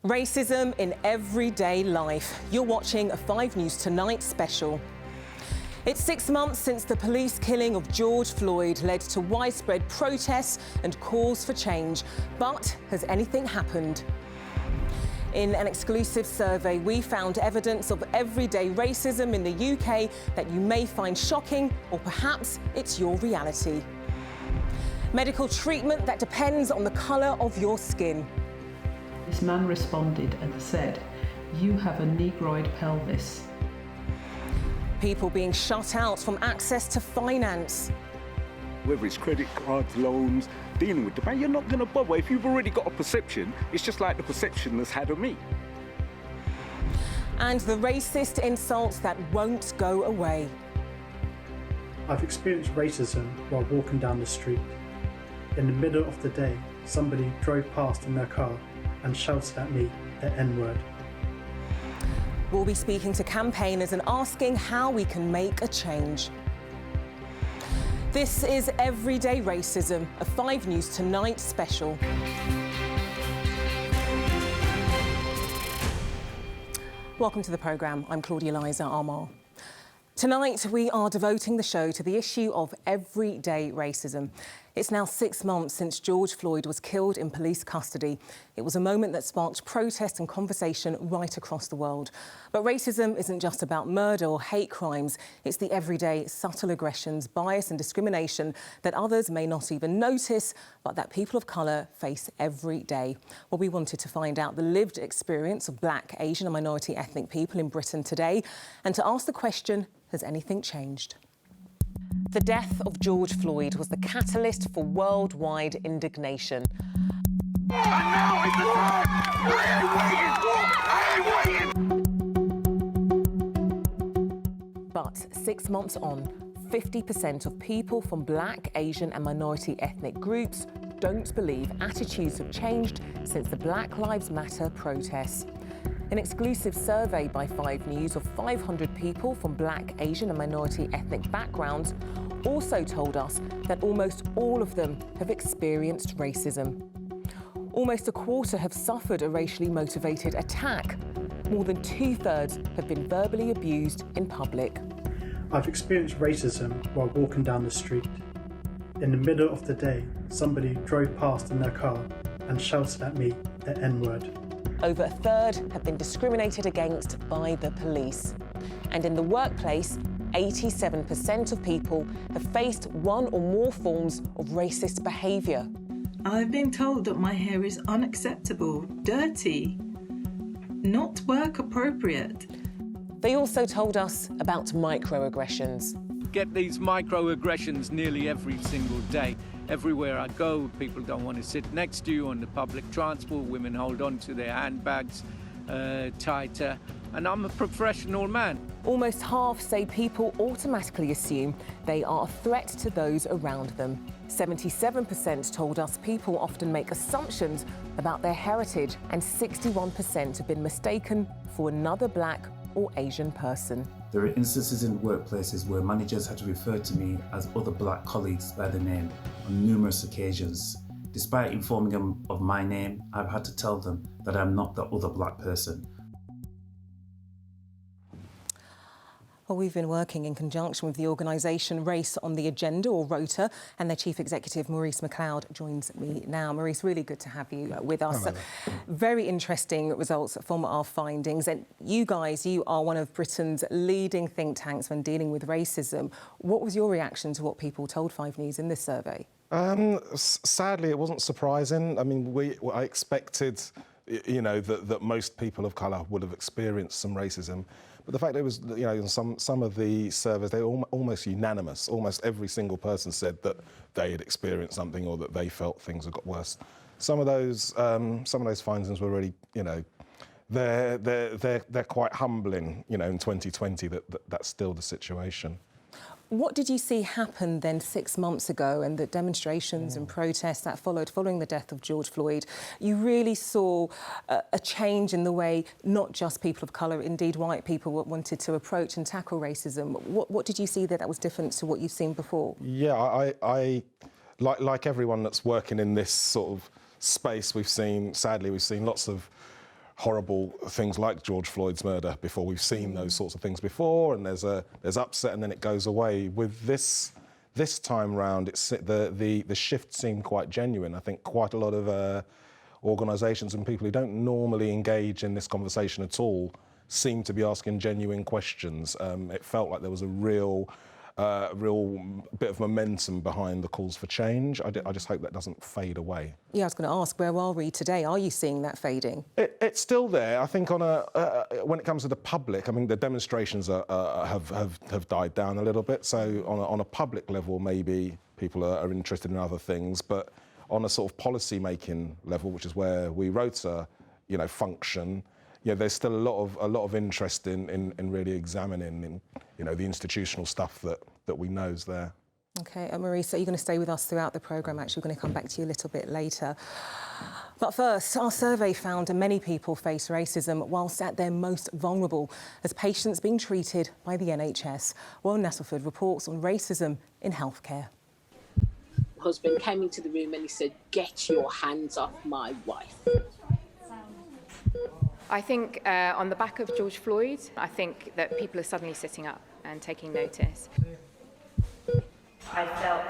Racism in everyday life. You're watching a 5 News Tonight special. It's 6 months since the police killing of George Floyd led to widespread protests and calls for change. But has anything happened? In an exclusive survey, we found evidence of everyday racism in the UK that you may find shocking, or perhaps it's your reality. Medical treatment that depends on the colour of your skin. This man responded and said, "You have a negroid pelvis." People being shut out from access to finance. Whether it's credit cards, loans, dealing with the bank, you're not going to bother. If you've already got a perception, it's just like the perception that's had of me. And the racist insults that won't go away. I've experienced racism while walking down the street. In the middle of the day, somebody drove past in their car and shouted at me the N-word. We'll be speaking to campaigners and asking how we can make a change. This is Everyday Racism, a 5 News Tonight special. Welcome to the programme. I'm Claudia-Liza Armand. Tonight, we are devoting the show to the issue of everyday racism. It's now 6 months since George Floyd was killed in police custody. It was a moment that sparked protest and conversation right across the world. But racism isn't just about murder or hate crimes. It's the everyday subtle aggressions, bias and discrimination that others may not even notice, but that people of colour face every day. Well, we wanted to find out the lived experience of Black, Asian and minority ethnic people in Britain today, and to ask the question, has anything changed? The death of George Floyd was the catalyst for worldwide indignation. And now is the time! I ain't waiting! But 6 months on, 50% of people from Black, Asian and minority ethnic groups don't believe attitudes have changed since the Black Lives Matter protests. An exclusive survey by 5 News of 500 people from Black, Asian and minority ethnic backgrounds also told us that almost all of them have experienced racism. Almost a quarter have suffered a racially motivated attack. More than 2/3 have been verbally abused in public. I've experienced racism while walking down the street. In the middle of the day, somebody drove past in their car and shouted at me the N-word. Over a third have been discriminated against by the police. And in the workplace, 87% of people have faced one or more forms of racist behaviour. I've been told that my hair is unacceptable, dirty, not work appropriate. They also told us about microaggressions. Get these microaggressions nearly every single day. Everywhere I go, people don't want to sit next to you on the public transport. Women hold on to their handbags tighter. And I'm a professional man. Almost half say people automatically assume they are a threat to those around them. 77% told us people often make assumptions about their heritage, and 61% have been mistaken for another Black or Asian person. There are instances in workplaces where managers had to refer to me as other Black colleagues by their name on numerous occasions. Despite informing them of my name, I've had to tell them that I'm not the other Black person. Well, we've been working in conjunction with the organisation Race on the Agenda, or ROTA, and their Chief Executive, Maurice McLeod, joins me now. Maurice, really good to have you with us. Hello. Very interesting results from our findings. And you guys, you are one of Britain's leading think tanks when dealing with racism. What was your reaction to what people told 5 News in this survey? Sadly, it wasn't surprising. I mean, I expected, you know, that most people of colour would have experienced some racism. But the fact it was, you know, in some of the surveys, they were almost unanimous. Almost every single person said that they had experienced something or that they felt things had got worse. Some of those findings were really, you know, they're quite humbling. You know, in 2020, that's still the situation. What did you see happen then 6 months ago, and the demonstrations and protests that followed following the death of George Floyd? You really saw a change in the way not just people of colour, indeed white people, wanted to approach and tackle racism. What did you see that was different to what you've seen before? Yeah, I like everyone that's working in this sort of space, sadly we've seen lots of horrible things like George Floyd's murder before. We've seen those sorts of things before, and there's upset and then it goes away. With this time round, the shift seemed quite genuine. I think quite a lot of organisations and people who don't normally engage in this conversation at all seem to be asking genuine questions. It felt like there was a real bit of momentum behind the calls for change. I just hope that doesn't fade away. Yeah, I was going to ask, where are we today? Are you seeing that fading? It's still there. I think when it comes to the public, I mean, the demonstrations have died down a little bit. So on a public level, maybe people are interested in other things, but on a sort of policy-making level, which is where we Rota, function, there's still a lot of interest in really examining, the institutional stuff that we know is there. OK, Marisa, are you going to stay with us throughout the programme? Actually, we're going to come back to you a little bit later. But first, our survey found many people face racism whilst at their most vulnerable as patients being treated by the NHS. Well, Nestleford reports on racism in healthcare. Husband came into the room and he said, "Get your hands off my wife." I think on the back of George Floyd, I think that people are suddenly sitting up and taking notice. I felt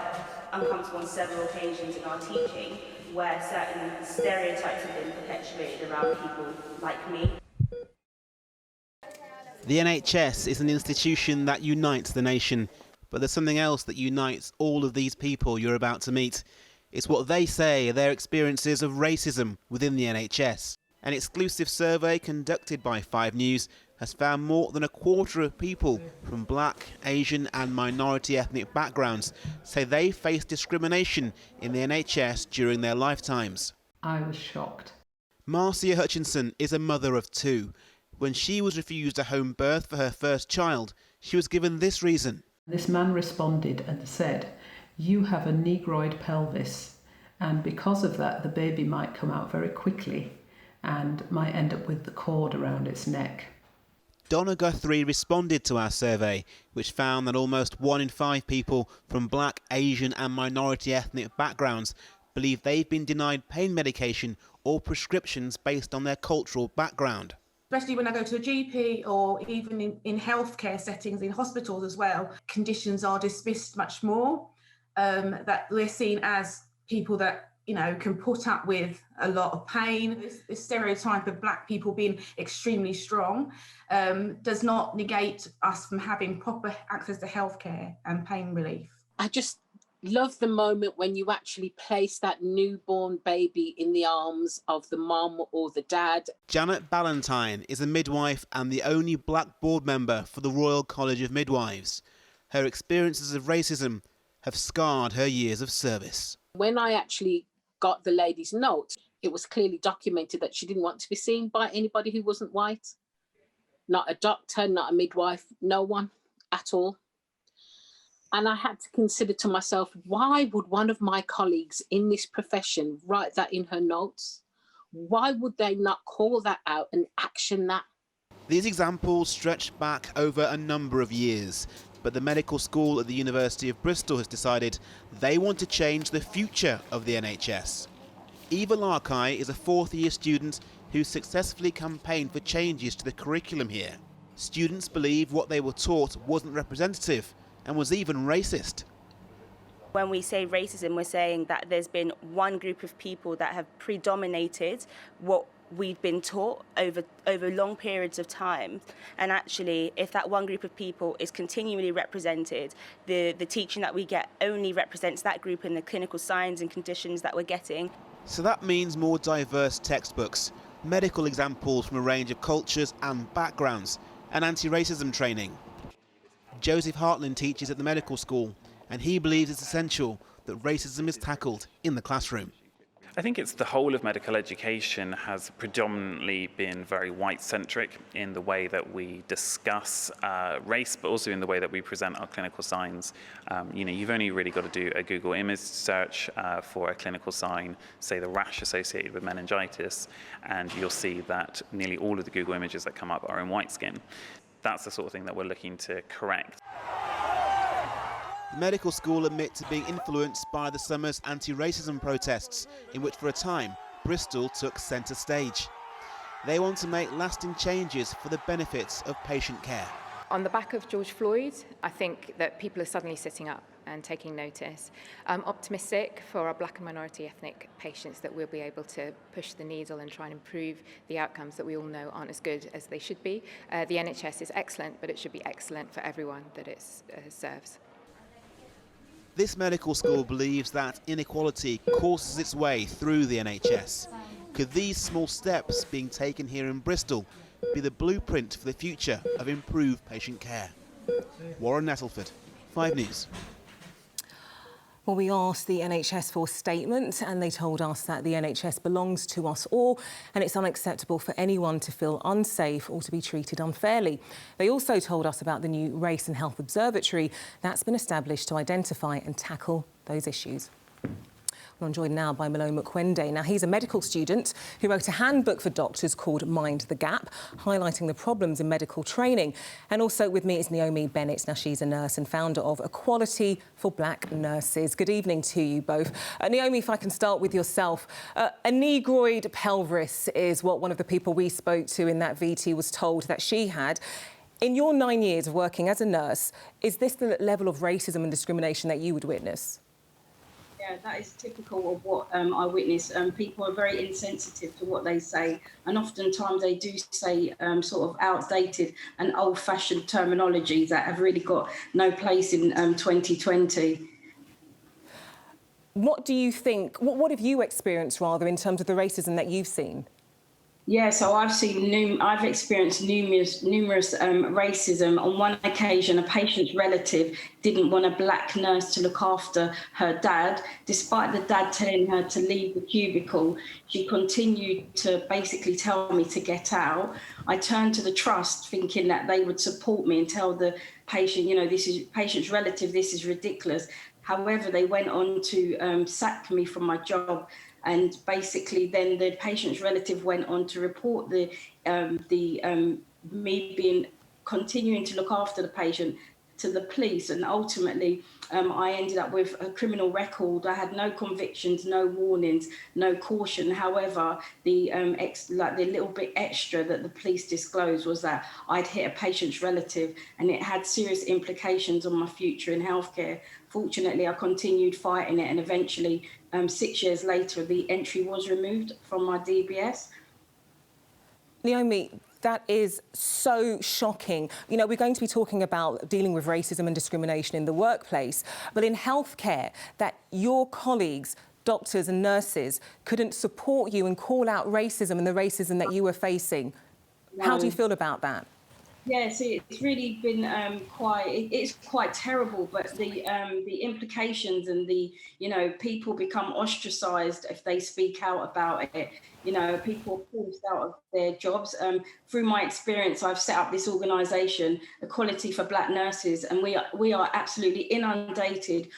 uncomfortable on several occasions in our teaching where certain stereotypes have been perpetuated around people like me. The NHS is an institution that unites the nation, but there's something else that unites all of these people you're about to meet. It's what they say are their experiences of racism within the NHS. An exclusive survey conducted by 5 News has found more than a quarter of people from black, Asian and minority ethnic backgrounds say they face discrimination in the NHS during their lifetimes. I was shocked. Marcia Hutchinson is a mother of 2. When she was refused a home birth for her first child, she was given this reason. This man responded and said, "You have a negroid pelvis, and because of that the baby might come out very quickly and might end up with the cord around its neck." Donna Guthrie responded to our survey, which found that almost 1 in 5 people from black, Asian and minority ethnic backgrounds believe they've been denied pain medication or prescriptions based on their cultural background. Especially when I go to a GP or even in healthcare settings, in hospitals as well, conditions are dismissed much more, that we're seen as people that can put up with a lot of pain. This stereotype of black people being extremely strong does not negate us from having proper access to healthcare and pain relief. I just love the moment when you actually place that newborn baby in the arms of the mum or the dad. Janet Ballantyne is a midwife and the only black board member for the Royal College of Midwives. Her experiences of racism have scarred her years of service. When I actually got the lady's note, it was clearly documented that she didn't want to be seen by anybody who wasn't white. Not a doctor, not a midwife, no one at all. And I had to consider to myself, why would one of my colleagues in this profession write that in her notes? Why would they not call that out and action that? These examples stretch back over a number of years, but the medical school at the University of Bristol has decided they want to change the future of the NHS. Eva Larkai is a 4th-year student who successfully campaigned for changes to the curriculum here. Students believe what they were taught wasn't representative and was even racist. When we say racism, we're saying that there's been one group of people that have predominated what we've been taught over long periods of time. And actually, if that one group of people is continually represented, the teaching that we get only represents that group and the clinical signs and conditions that we're getting. So that means more diverse textbooks, medical examples from a range of cultures and backgrounds, and anti-racism training. Joseph Hartland teaches at the medical school, and he believes it's essential that racism is tackled in the classroom. I think it's the whole of medical education has predominantly been very white-centric in the way that we discuss race, but also in the way that we present our clinical signs. You've only really got to do a Google image search for a clinical sign, say the rash associated with meningitis, and you'll see that nearly all of the Google images that come up are in white skin. That's the sort of thing that we're looking to correct. The medical school admit to being influenced by the summer's anti-racism protests, in which for a time Bristol took centre stage. They want to make lasting changes for the benefits of patient care. On the back of George Floyd, I think that people are suddenly sitting up and taking notice. I'm optimistic for our black and minority ethnic patients that we'll be able to push the needle and try and improve the outcomes that we all know aren't as good as they should be. The NHS is excellent, but it should be excellent for everyone that it serves. This medical school believes that inequality courses its way through the NHS. Could these small steps being taken here in Bristol be the blueprint for the future of improved patient care? Warren Nettleford, 5 News. Well, we asked the NHS for a statement and they told us that the NHS belongs to us all and it's unacceptable for anyone to feel unsafe or to be treated unfairly. They also told us about the new Race and Health Observatory that's been established to identify and tackle those issues. I'm joined now by Malone Mukwende. Now, he's a medical student who wrote a handbook for doctors called Mind the Gap, highlighting the problems in medical training. And also with me is Naomi Bennett. Now, she's a nurse and founder of Equality for Black Nurses. Good evening to you both. Naomi, if I can start with yourself. A negroid pelvis is what one of the people we spoke to in that VT was told that she had. In your 9 years of working as a nurse, is this the level of racism and discrimination that you would witness? Yeah, that is typical of what I witness. People are very insensitive to what they say, and oftentimes they do say sort of outdated and old-fashioned terminology that have really got no place in 2020. What do you think, what have you experienced rather in terms of the racism that you've seen? Yeah, so I've experienced numerous racism. On one occasion, a patient's relative didn't want a black nurse to look after her dad. Despite the dad telling her to leave the cubicle, she continued to basically tell me to get out. I turned to the trust thinking that they would support me and tell the patient, you know, this is patient's relative, this is ridiculous. However, they went on to sack me from my job. And basically, then the patient's relative went on to report me continuing to look after the patient to the police. And ultimately, I ended up with a criminal record. I had no convictions, no warnings, no caution. However, the little bit extra that the police disclosed was that I'd hit a patient's relative, and it had serious implications on my future in healthcare. Fortunately, I continued fighting it, and eventually, 6 years later, the entry was removed from my DBS. Naomi, that is so shocking. You know, we're going to be talking about dealing with racism and discrimination in the workplace, but in healthcare, that your colleagues, doctors and nurses, couldn't support you and call out racism and the racism that you were facing. No. How do you feel about that? Yes, it's really been it's quite terrible, but the implications and people become ostracized if they speak out about it. You know, people are forced out of their jobs. Through my experience, I've set up this organisation, Equality for Black Nurses, and we are absolutely inundated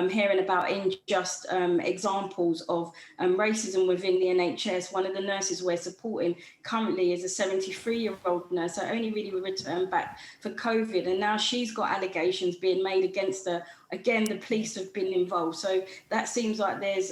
hearing about unjust examples of racism within the NHS. One of the nurses we're supporting currently is a 73-year-old nurse that only really returned back for COVID, and now she's got allegations being made against her. Again, the police have been involved. So that seems like there's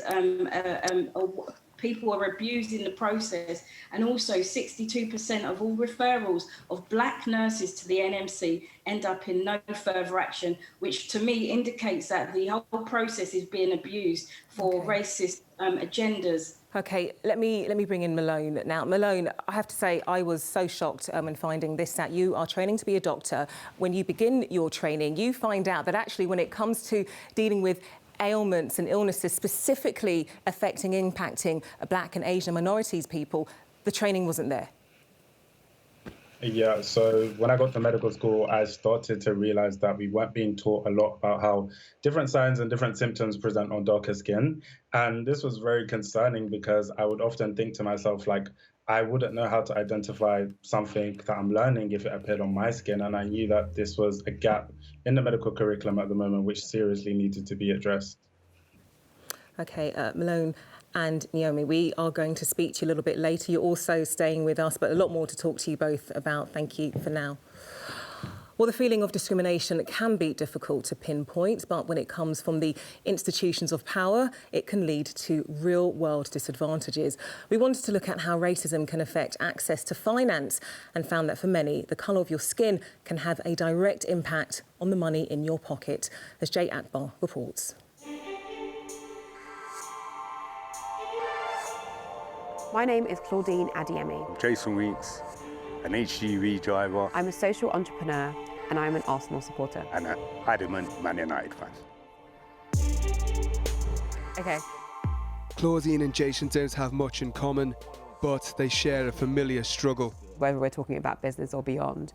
people are abused in the process, and also 62% of all referrals of black nurses to the NMC end up in no further action, which to me indicates that the whole process is being abused for racist agendas. OK, let me bring in Malone now. Malone, I have to say I was so shocked in finding this, that you are training to be a doctor. When you begin your training, you find out that actually when it comes to dealing with ailments and illnesses specifically impacting black and Asian minorities people, the training wasn't there. Yeah, so when I got to medical school, I started to realize that we weren't being taught a lot about how different signs and different symptoms present on darker skin. And this was very concerning because I would often think to myself, like, I wouldn't know how to identify something that I'm learning if it appeared on my skin. And I knew that this was a gap in the medical curriculum at the moment, which seriously needed to be addressed. OK, Malone and Naomi, we are going to speak to you a little bit later. You're also staying with us, but a lot more to talk to you both about. Thank you for now. Well, the feeling of discrimination can be difficult to pinpoint, but when it comes from the institutions of power, it can lead to real-world disadvantages. We wanted to look at how racism can affect access to finance and found that for many, the colour of your skin can have a direct impact on the money in your pocket, as Jay Akbar reports. My name is Claudine Adiemi. I'm Jason Weeks, an HGV driver. I'm a social entrepreneur and I'm an Arsenal supporter. And an adamant Man United fan. Okay. Claudine and Jason don't have much in common, but they share a familiar struggle. Whether we're talking about business or beyond,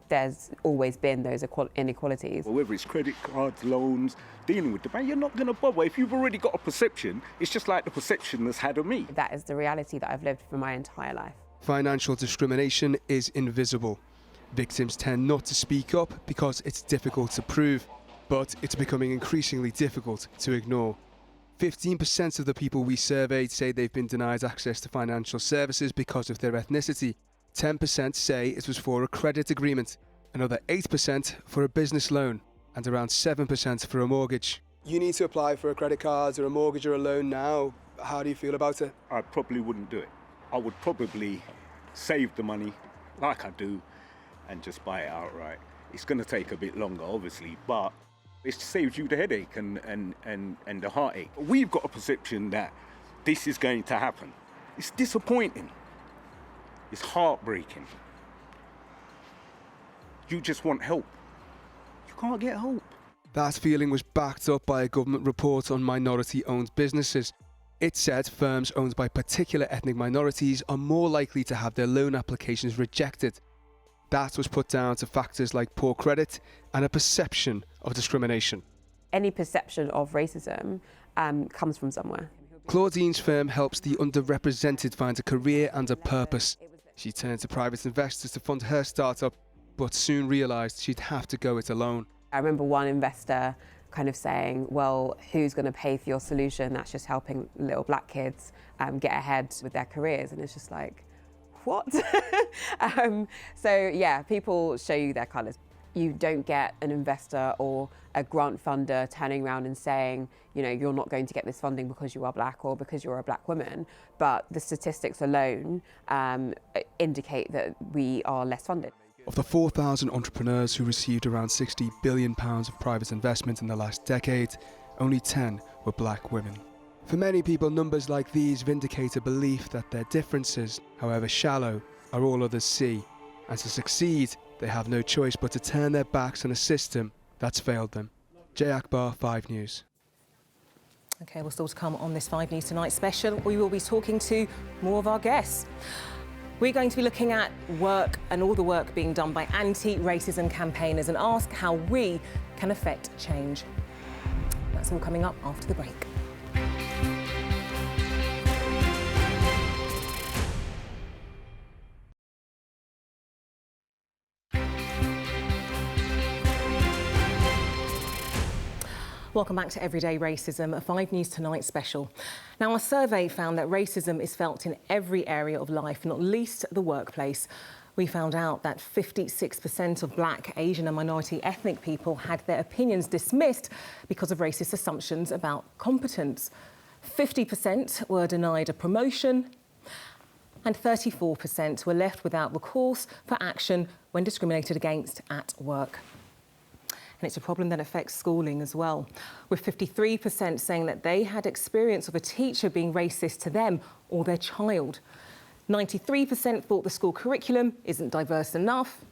there's always been those inequalities. Well, whether it's credit cards, loans, dealing with the bank, you're not going to bother. If you've already got a perception, it's just like the perception that's had of me. That is the reality that I've lived for my entire life. Financial discrimination is invisible. Victims tend not to speak up because it's difficult to prove, but it's becoming increasingly difficult to ignore. 15% of the people we surveyed say they've been denied access to financial services because of their ethnicity. 10% say it was for a credit agreement, another 8% for a business loan, and around 7% for a mortgage. You need to apply for a credit card or a mortgage or a loan now. How do you feel about it? I probably wouldn't do it. I would probably save the money, like I do, and just buy it outright. It's going to take a bit longer, obviously, but it saves you the headache and the heartache. We've got a perception that this is going to happen. It's disappointing. It's heartbreaking. You just want help. You can't get help. That feeling was backed up by a government report on minority-owned businesses. It said firms owned by particular ethnic minorities are more likely to have their loan applications rejected. That was put down to factors like poor credit and a perception of discrimination. Any perception of racism comes from somewhere. Claudine's firm helps the underrepresented find a career and a purpose. She turned to private investors to fund her startup, but soon realised she'd have to go it alone. I remember one investor kind of saying, well, who's going to pay for your solution? That's just helping little black kids get ahead with their careers. And it's just like, what? So yeah, people show you their colours. You don't get an investor or a grant funder turning around and saying, you know, you're not going to get this funding because you are black or because you're a black woman. But the statistics alone indicate that we are less funded. Of the 4,000 entrepreneurs who received around £60 billion of private investment in the last decade, only 10 were black women. For many people, numbers like these vindicate a belief that their differences, however shallow, are all others see. And to succeed, they have no choice but to turn their backs on a system that's failed them. Jay Akbar, 5 News. OK, well, still to come on this 5 News Tonight special, we will be talking to more of our guests. We're going to be looking at work and all the work being done by anti-racism campaigners and ask how we can affect change. That's all coming up after the break. Welcome back to Everyday Racism, a 5 News Tonight special. Now, our survey found that racism is felt in every area of life, not least the workplace. We found out that 56% of black, Asian and minority ethnic people had their opinions dismissed because of racist assumptions about competence. 50% were denied a promotion and 34% were left without recourse for action when discriminated against at work. And it's a problem that affects schooling as well, with 53% saying that they had experience of a teacher being racist to them or their child. 93% thought the school curriculum isn't diverse enough,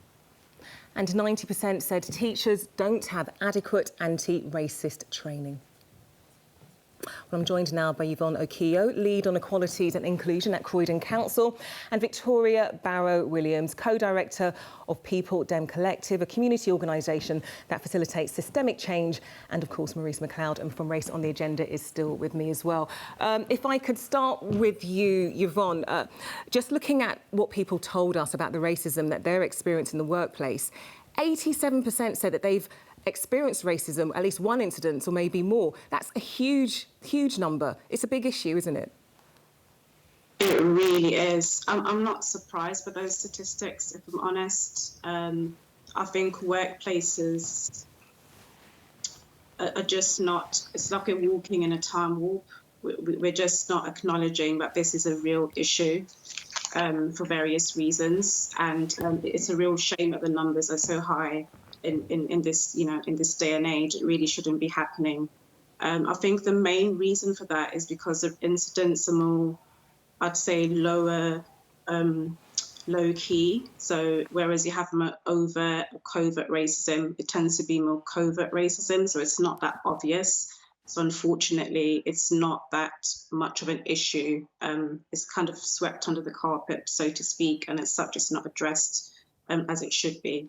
and 90% said teachers don't have adequate anti-racist training. Well, I'm joined now by Yvonne Okio, Lead on Equalities and Inclusion at Croydon Council, and Victoria Barrow-Williams, Co-Director of People Dem Collective, a community organisation that facilitates systemic change. And of course, Maurice McLeod from Race on the Agenda is still with me as well. If I could start with you, Yvonne, just looking at what people told us about the racism that they're experiencing in the workplace, 87% said that they've experienced racism, at least one incident or maybe more. That's a huge, huge number. It's a big issue, isn't it? It really is. I'm not surprised by those statistics, if I'm honest. I think workplaces are just not, it's like we're walking in a time warp. We're just not acknowledging that this is a real issue for various reasons. And it's a real shame that the numbers are so high in this, in this day and age. It really shouldn't be happening. I think the main reason for that is because of incidents are more, I'd say, low key. So whereas you have more overt or covert racism, it tends to be more covert racism. So it's not that obvious. So unfortunately, it's not that much of an issue. It's kind of swept under the carpet, so to speak, and as such, it's not addressed as it should be.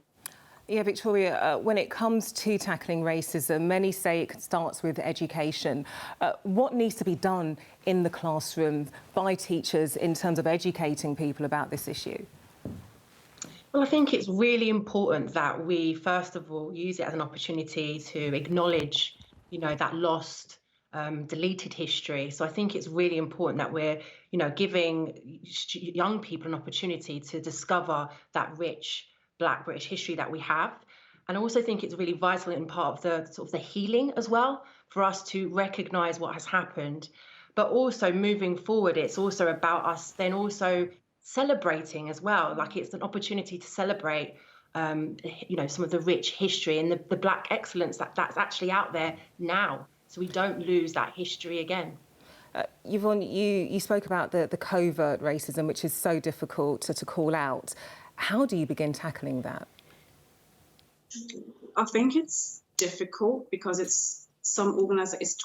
Yeah, Victoria, when it comes to tackling racism, many say it starts with education. What needs to be done in the classroom by teachers in terms of educating people about this issue? Well, I think it's really important that we, first of all, use it as an opportunity to acknowledge, that lost, deleted history. So I think it's really important that we're, giving young people an opportunity to discover that rich Black British history that we have. And I also think it's really vital and part of the sort of the healing as well, for us to recognise what has happened. But also moving forward, it's also about us then also celebrating as well. Like, it's an opportunity to celebrate some of the rich history and the Black excellence that's actually out there now, so we don't lose that history again. Yvonne, you spoke about the covert racism, which is so difficult to call out. How do you begin tackling that? I think it's difficult because it's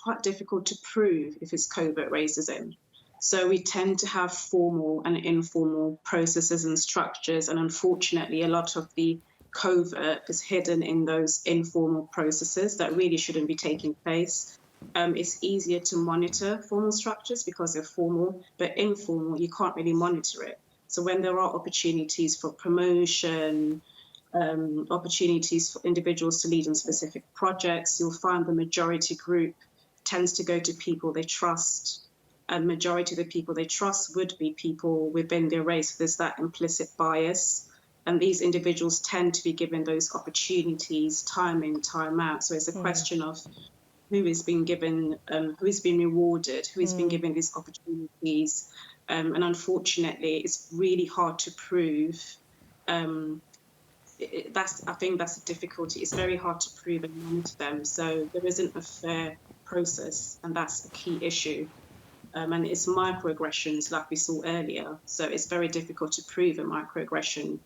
quite difficult to prove if it's covert racism. So we tend to have formal and informal processes and structures, and unfortunately a lot of the covert is hidden in those informal processes that really shouldn't be taking place. It's easier to monitor formal structures because they're formal, but informal, you can't really monitor it. So when there are opportunities for promotion, opportunities for individuals to lead on specific projects, you'll find the majority group tends to go to people they trust. And majority of the people they trust would be people within their race. There's that implicit bias. And these individuals tend to be given those opportunities time in, time out. So it's a question of who is being given, who is being rewarded, who is being given these opportunities. And unfortunately, it's really hard to prove. I think that's the difficulty. It's very hard to prove and monitor them. So there isn't a fair process, and that's a key issue. And it's microaggressions like we saw earlier. So it's very difficult to prove a microaggression,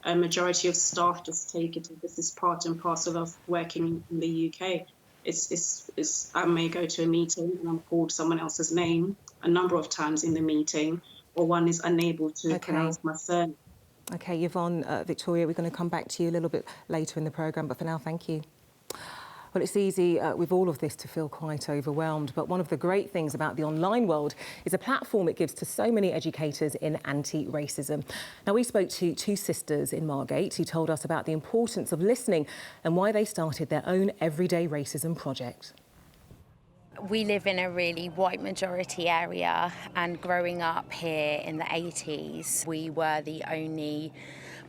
A majority of staff just take it as this is part and parcel of working in the UK. I may go to a meeting and I'm called someone else's name a number of times in the meeting, or one is unable to pronounce my surname. OK, Yvonne, Victoria, we're going to come back to you a little bit later in the programme, but for now, thank you. Well, it's easy with all of this to feel quite overwhelmed, but one of the great things about the online world is a platform it gives to so many educators in anti-racism. Now, we spoke to two sisters in Margate who told us about the importance of listening and why they started their own Everyday Racism project. We live in a really white majority area, and growing up here in the 80s, we were the only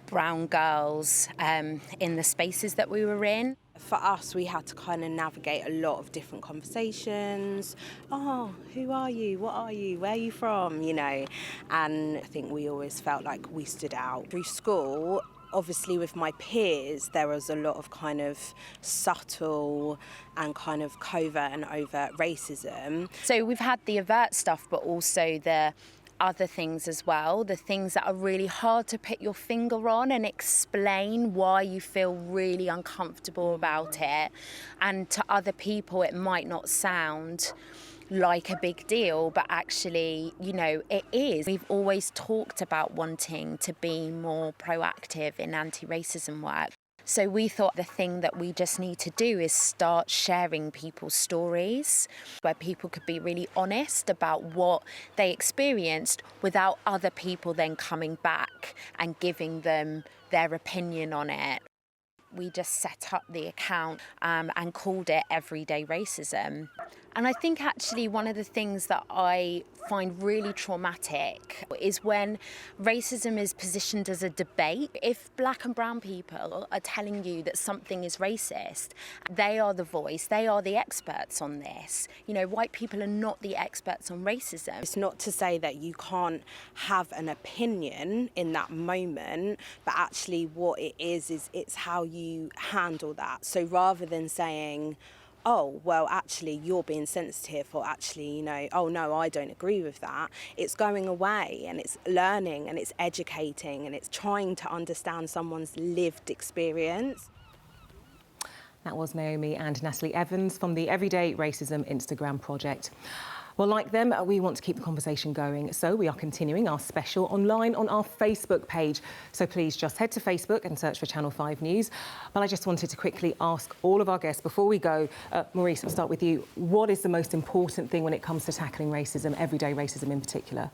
brown girls in the spaces that we were in. For us, we had to kind of navigate a lot of different conversations. Oh, who are you? What are you? Where are you from? And I think we always felt like we stood out. Through school, obviously with my peers, there was a lot of kind of subtle and kind of covert and overt racism. So we've had the overt stuff, but also the other things as well, the things that are really hard to put your finger on and explain why you feel really uncomfortable about it. And to other people, it might not sound like a big deal, but actually, it is. We've always talked about wanting to be more proactive in anti-racism work. So we thought the thing that we just need to do is start sharing people's stories, where people could be really honest about what they experienced without other people then coming back and giving them their opinion on it. we just set up the account and called it Everyday Racism. And I think actually one of the things that I find really traumatic is when racism is positioned as a debate. If black and brown people are telling you that something is racist, they are the voice, they are the experts on this. You know, white people are not the experts on racism. It's not to say that you can't have an opinion in that moment, but actually what it is it's how you handle that. So rather than saying, oh, well, actually, you're being sensitive, or actually, you know, oh, no, I don't agree with that. It's going away and it's learning and it's educating and it's trying to understand someone's lived experience. That was Naomi and Natalie Evans from the Everyday Racism Instagram project. Well, like them, we want to keep the conversation going, so we are continuing our special online on our Facebook page. So please just head to Facebook and search for Channel 5 News. But I just wanted to quickly ask all of our guests, before we go, Maurice, I'll start with you. What is the most important thing when it comes to tackling racism, everyday racism in particular?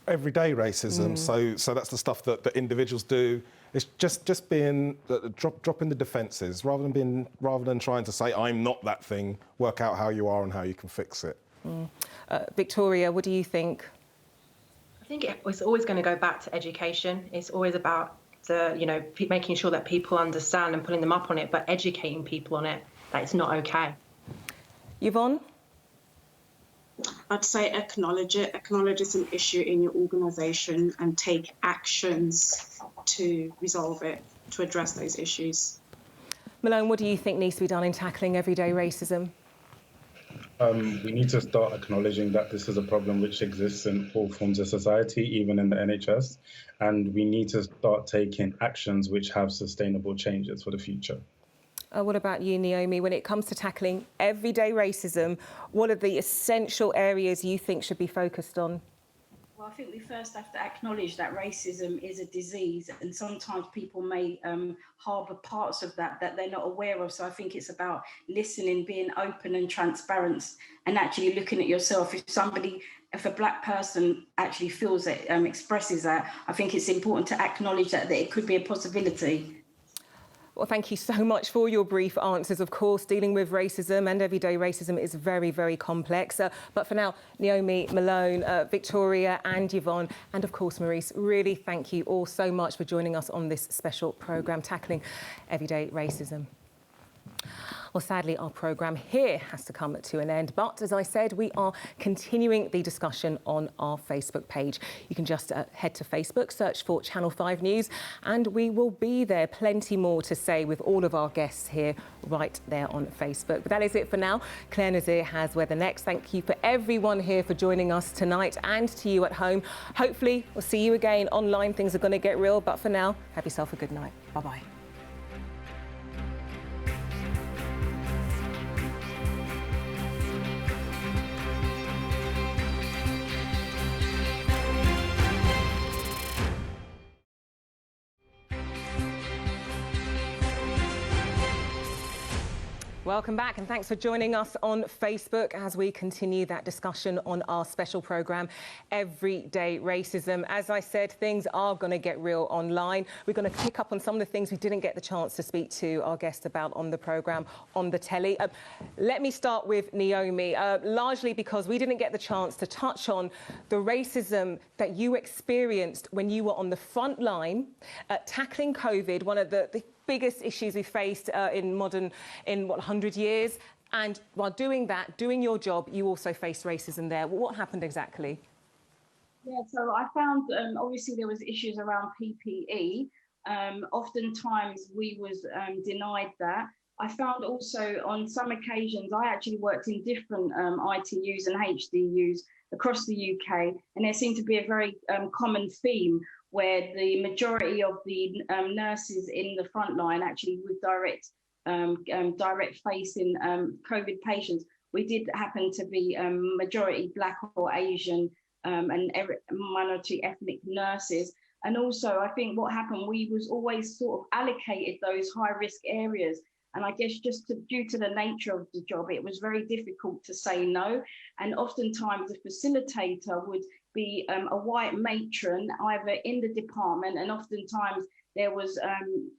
Everyday racism, so that's the stuff that individuals do. It's just being dropping the defences rather than trying to say I'm not that thing. Work out how you are and how you can fix it. Victoria, what do you think? I think it's always going to go back to education. It's always about making sure that people understand and putting them up on it, but educating people on it that it's not okay. Yvonne? I'd say acknowledge it. Acknowledge it's an issue in your organisation and take actions to resolve it, to address those issues. Malone, what do you think needs to be done in tackling everyday racism? We need to start acknowledging that this is a problem which exists in all forms of society, even in the NHS, and we need to start taking actions which have sustainable changes for the future. What about you, Naomi? When it comes to tackling everyday racism, what are the essential areas you think should be focused on? Well, I think we first have to acknowledge that racism is a disease, and sometimes people may harbour parts of that they're not aware of. So I think it's about listening, being open and transparent, and actually looking at yourself. If a black person actually feels it, expresses that, I think it's important to acknowledge that it could be a possibility. Well, thank you so much for your brief answers. Of course, dealing with racism and everyday racism is very, very complex. But for now, Naomi, Malone, Victoria and Yvonne, and of course, Maurice, really thank you all so much for joining us on this special programme, Tackling Everyday Racism. Well, sadly, our programme here has to come to an end. But as I said, we are continuing the discussion on our Facebook page. You can just head to Facebook, search for Channel 5 News, and we will be there. Plenty more to say with all of our guests here right there on Facebook. But that is it for now. Claire Nazir has Weather Next. Thank you for everyone here for joining us tonight, and to you at home. Hopefully, we'll see you again online. Things are going to get real. But for now, have yourself a good night. Bye-bye. Welcome back, and thanks for joining us on Facebook as we continue that discussion on our special programme, Everyday Racism. As I said, things are going to get real online. We're going to pick up on some of the things we didn't get the chance to speak to our guest about on the programme, on the telly. Let me start with Naomi, largely because we didn't get the chance to touch on the racism that you experienced when you were on the front line tackling COVID, one of the biggest issues we faced in 100 years. And while doing that, doing your job, you also faced racism there. What happened exactly? Yeah, so I found obviously there was issues around PPE. Oftentimes we was denied that. I found also on some occasions, I actually worked in different ITUs and HDUs across the UK, and there seemed to be a very common theme where the majority of the nurses in the front line actually with direct facing COVID patients. We did happen to be majority Black or Asian and minority ethnic nurses. And also, I think what happened, we was always sort of allocated those high risk areas. And I guess just due to the nature of the job, it was very difficult to say no. And oftentimes the facilitator would be a white matron either in the department, and oftentimes there was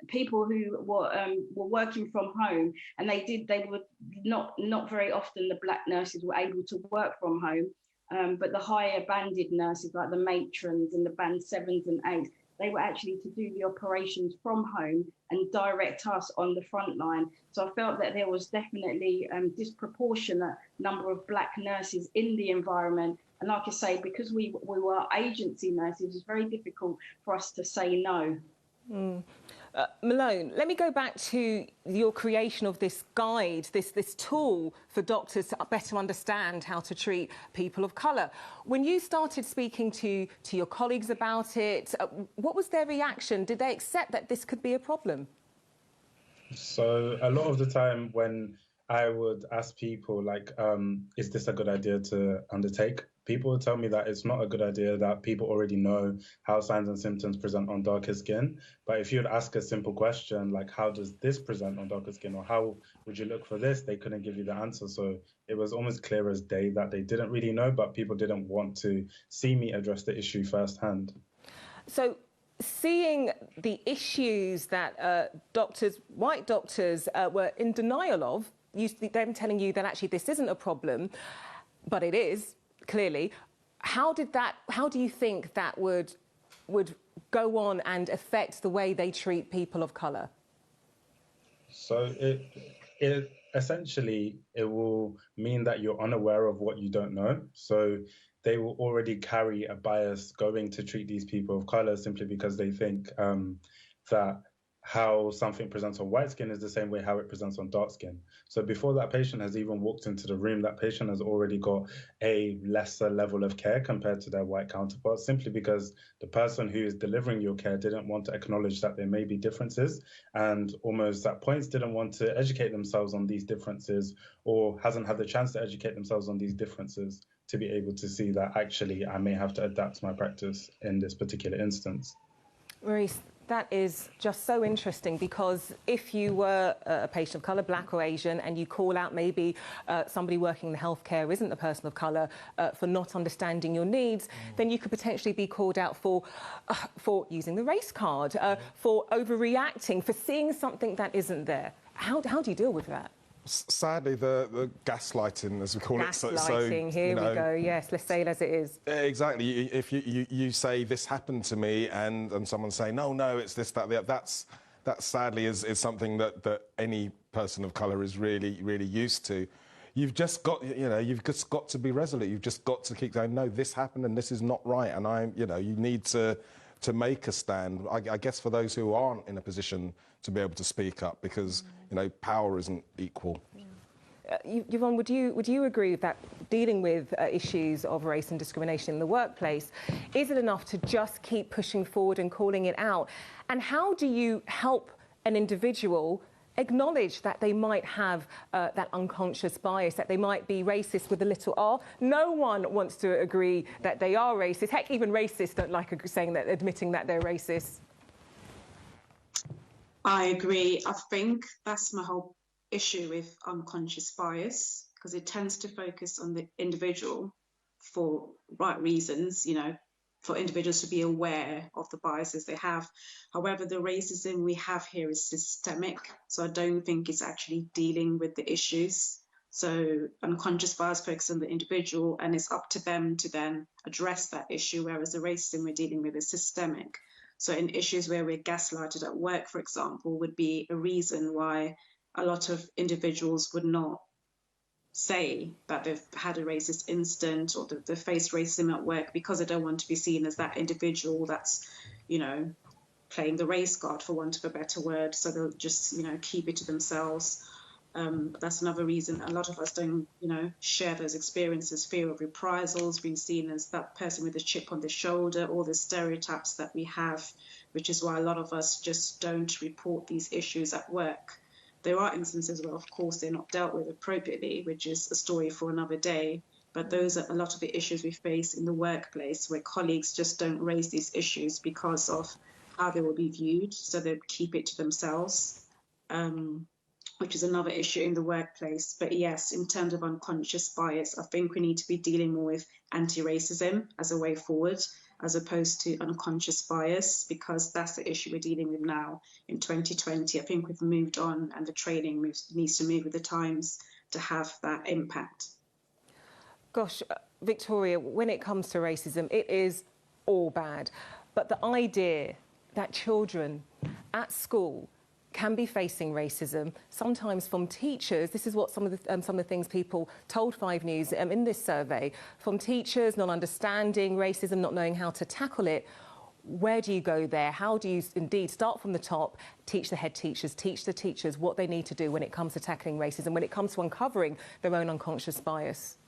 people who were working from home, and they were not very often the black nurses were able to work from home, but the higher banded nurses like the matrons and the band 7s and 8s, they were actually to do the operations from home and direct us on the front line. So I felt that there was definitely disproportionate number of black nurses in the environment. And like I say, because we were agency nurses, it's very difficult for us to say no. Malone, let me go back to your creation of this guide, this tool for doctors to better understand how to treat people of colour. When you started speaking to your colleagues about it, what was their reaction? Did they accept that this could be a problem? So a lot of the time when I would ask people, like, is this a good idea to undertake? People would tell me that it's not a good idea, that people already know how signs and symptoms present on darker skin. But if you would ask a simple question, like, how does this present on darker skin, or how would you look for this, they couldn't give you the answer. So it was almost clear as day that they didn't really know, but people didn't want to see me address the issue firsthand. So seeing the issues that white doctors were in denial of, them telling you that actually this isn't a problem, but it is, clearly. How do you think that would go on and affect the way they treat people of colour? So it essentially, it will mean that you're unaware of what you don't know. So they will already carry a bias going to treat these people of colour simply because they think that how something presents on white skin is the same way how it presents on dark skin. So before that patient has even walked into the room, that patient has already got a lesser level of care compared to their white counterparts, simply because the person who is delivering your care didn't want to acknowledge that there may be differences, and almost at points didn't want to educate themselves on these differences, or hasn't had the chance to educate themselves on these differences to be able to see that actually I may have to adapt my practice in this particular instance. Maurice, that is just so interesting, because if you were a patient of colour, black or Asian, and you call out maybe somebody working in the healthcare isn't a person of colour for not understanding your needs, then you could potentially be called out for using the race card, for overreacting, for seeing something that isn't there. How do you deal with that? Sadly, the gaslighting, as we call it. Gaslighting, here we go. Yes, let's say it as it is. Exactly. If you say this happened to me, and someone say no, it's this, that, that sadly is something that any person of colour is really used to. You've just got to be resolute. You've just got to keep going, no, this happened and this is not right, and you need to make a stand. I guess for those who aren't in a position to be able to speak up, because power isn't equal. Yvonne, would you agree that dealing with issues of race and discrimination in the workplace, is it enough to just keep pushing forward and calling it out? And how do you help an individual acknowledge that they might have that unconscious bias, that they might be racist with a little r? No one wants to agree that they are racist. Heck, even racists don't like admitting that they're racist. I agree. I think that's my whole issue with unconscious bias, because it tends to focus on the individual for right reasons, for individuals to be aware of the biases they have. However, the racism we have here is systemic, so I don't think it's actually dealing with the issues. So unconscious bias focuses on the individual, and it's up to them to then address that issue, whereas the racism we're dealing with is systemic. So in issues where we're gaslighted at work, for example, would be a reason why a lot of individuals would not say that they've had a racist incident or they've faced racism at work, because they don't want to be seen as that individual that's, playing the race card, for want of a better word. So they'll just, keep it to themselves. That's another reason a lot of us don't, share those experiences, fear of reprisals, being seen as that person with a chip on the shoulder, all the stereotypes that we have, which is why a lot of us just don't report these issues at work. There are instances where, of course, they're not dealt with appropriately, which is a story for another day. But those are a lot of the issues we face in the workplace, where colleagues just don't raise these issues because of how they will be viewed, so they keep it to themselves. which is another issue in the workplace. But yes, in terms of unconscious bias, I think we need to be dealing more with anti-racism as a way forward, as opposed to unconscious bias, because that's the issue we're dealing with now in 2020. I think we've moved on, and the training needs to move with the times to have that impact. Gosh, Victoria, when it comes to racism, it is all bad. But the idea that children at school can be facing racism, sometimes from teachers. This is what some of the things people told 5 News in this survey, from teachers not understanding racism, not knowing how to tackle it. Where do you go there? How do you indeed start from the top, teach the head teachers, teach the teachers what they need to do when it comes to tackling racism, when it comes to uncovering their own unconscious bias?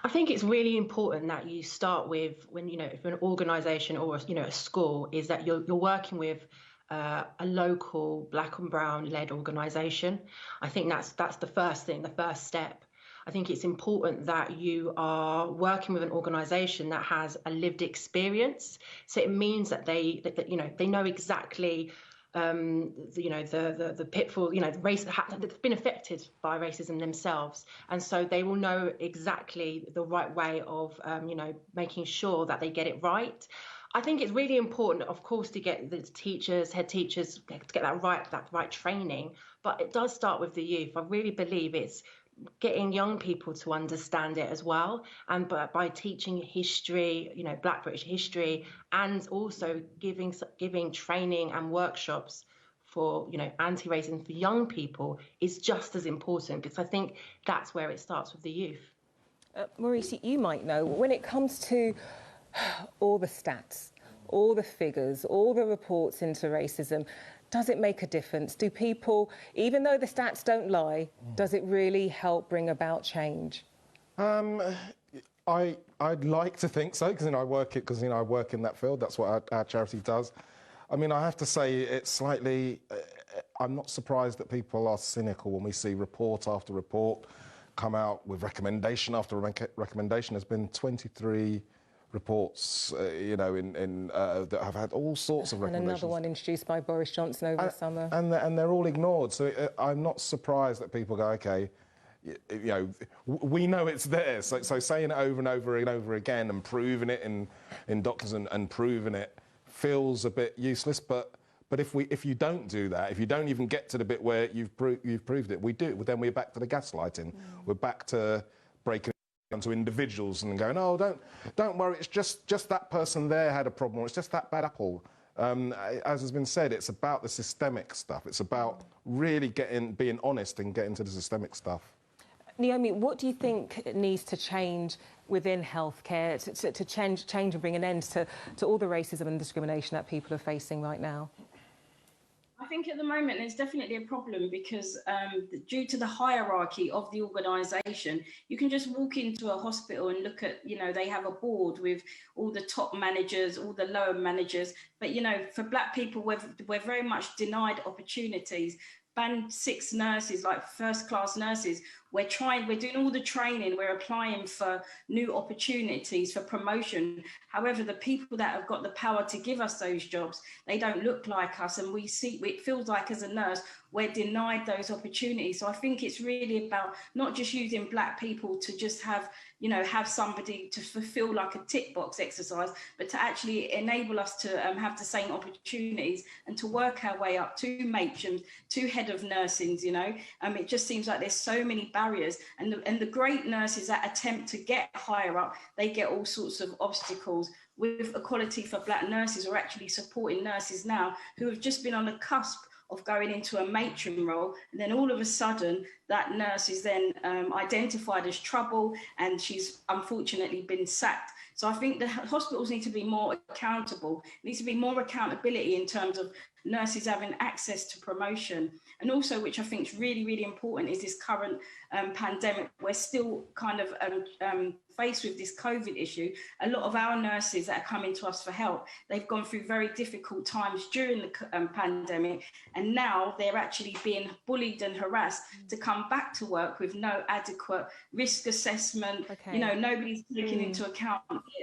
I think it's really important that you start with, when, if an organisation or, a school, is that you're working with a local Black and Brown led organisation. I think that's the first thing, the first step. I think it's important that you are working with an organisation that has a lived experience. So it means that they know exactly the pitfall, the race that's been affected by racism themselves, and so they will know exactly the right way of making sure that they get it right. I think it's really important, of course, to get the teachers, head teachers, to get that right training, but it does start with the youth. I really believe it's getting young people to understand it as well, and by teaching history, Black British history, and also giving training and workshops for anti-racism for young people is just as important, because I think that's where it starts with the youth. Maurice, you might know, when it comes to all the stats, all the figures, all the reports into racism, does it make a difference? Do people, even though the stats don't lie, does it really help bring about change? I'd like to think so, because I work in that field. That's what our charity does. I mean, I have to say it's slightly. I'm not surprised that people are cynical when we see report after report come out with recommendation after recommendation. There's been 23 reports, that have had all sorts of recommendations. And another one introduced by Boris Johnson over the summer. And they're all ignored. So I'm not surprised that people go, OK, we know it's there. So saying it over and over and over again and proving it in documents and proving it feels a bit useless. But if you don't do that, if you don't even get to the bit where you've proved it, then we're back to the gaslighting. We're back to breaking to individuals and going, oh, don't worry, it's just that person there had a problem, or it's just that bad apple. As has been said, it's about the systemic stuff. It's about really being honest and getting to the systemic stuff. Naomi, what do you think needs to change within healthcare to change and bring an end to all the racism and discrimination that people are facing right now? I think at the moment there's definitely a problem, because due to the hierarchy of the organisation, you can just walk into a hospital and look at, they have a board with all the top managers, all the lower managers. But, for Black people, we're very much denied opportunities. Band 6 nurses, like first-class nurses, we're doing all the training, we're applying for new opportunities for promotion. However, the people that have got the power to give us those jobs, they don't look like us, and it feels like as a nurse, we're denied those opportunities. So I think it's really about not just using Black people to just have somebody to fulfill like a tick box exercise, but to actually enable us to have the same opportunities and to work our way up to matrons, to head of nursing. It just seems like there's so many barriers, and the great nurses that attempt to get higher up, they get all sorts of obstacles. With Equality for Black Nurses, we're actually supporting nurses now who have just been on the cusp of going into a matron role, and then all of a sudden that nurse is then identified as trouble, and she's unfortunately been sacked. So I think the hospitals need to be more accountable. There needs to be more accountability in terms of nurses having access to promotion. And also, which I think is really, really important, is this current pandemic. We're still kind of faced with this COVID issue, a lot of our nurses that are coming to us for help, they've gone through very difficult times during the pandemic, and now they're actually being bullied and harassed to come back to work with no adequate risk assessment. Okay. You know, nobody's taking into account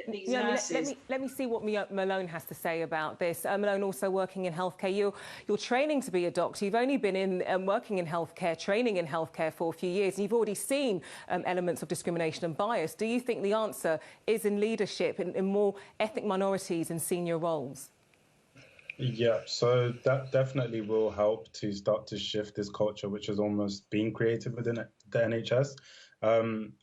these nurses. Let me see what Malone has to say about this. Malone, also working in healthcare. You're training to be a doctor. You've only been in working in healthcare, training in healthcare for a few years, and you've already seen elements of discrimination and bias. Do you think the answer is in leadership, in more ethnic minorities in senior roles? Yeah, so that definitely will help to start to shift this culture, which is almost being created within the NHS.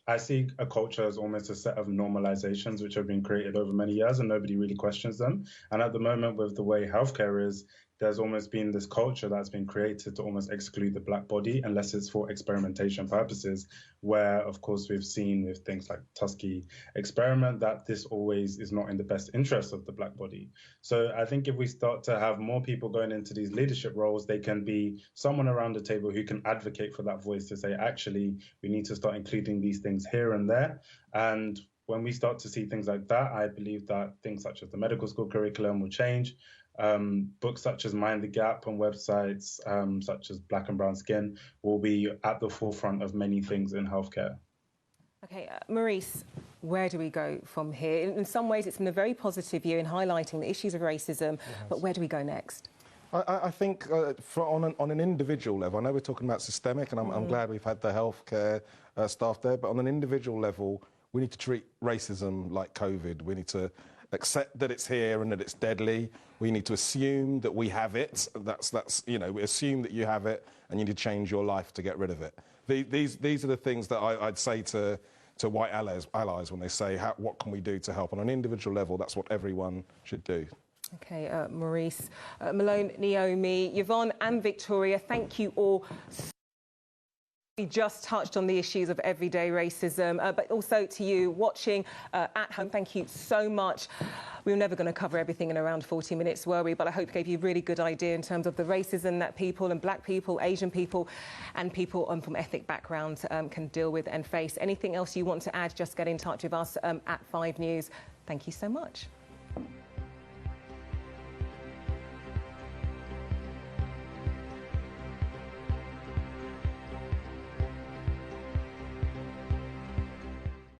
I see a culture as almost a set of normalizations which have been created over many years and nobody really questions them. And at the moment, with the way healthcare is, there's almost been this culture that's been created to almost exclude the black body unless it's for experimentation purposes, where, of course, we've seen with things like Tuskegee experiment that this always is not in the best interest of the black body. So I think if we start to have more people going into these leadership roles, they can be someone around the table who can advocate for that voice to say, actually, we need to start including these things here and there. And when we start to see things like that, I believe that things such as the medical school curriculum will change. Books such as Mind the Gap on websites such as Black and Brown Skin will be at the forefront of many things in healthcare. Okay, Maurice, where do we go from here? In some ways, it's been a very positive year in highlighting the issues of racism, but where do we go next? I think on an individual level, I know we're talking about systemic, and I'm glad we've had the healthcare staff there, but on an individual level, we need to treat racism like COVID. We need to accept that it's here and that it's deadly. We need to assume that we have it. That's you know, we assume that you have it, and you need to change your life to get rid of it. These are the things that I'd say to white allies when they say, what can we do to help? On an individual level, that's what everyone should do. Okay, Maurice, Malone, Naomi, Yvonne and Victoria, thank you all. We just touched on the issues of everyday racism, but also to you watching at home, thank you so much. We were never going to cover everything in around 40 minutes, were we? But I hope it gave you a really good idea in terms of the racism that people and black people, Asian people and people from ethnic backgrounds can deal with and face. Anything else you want to add, just get in touch with us at 5 News. Thank you so much.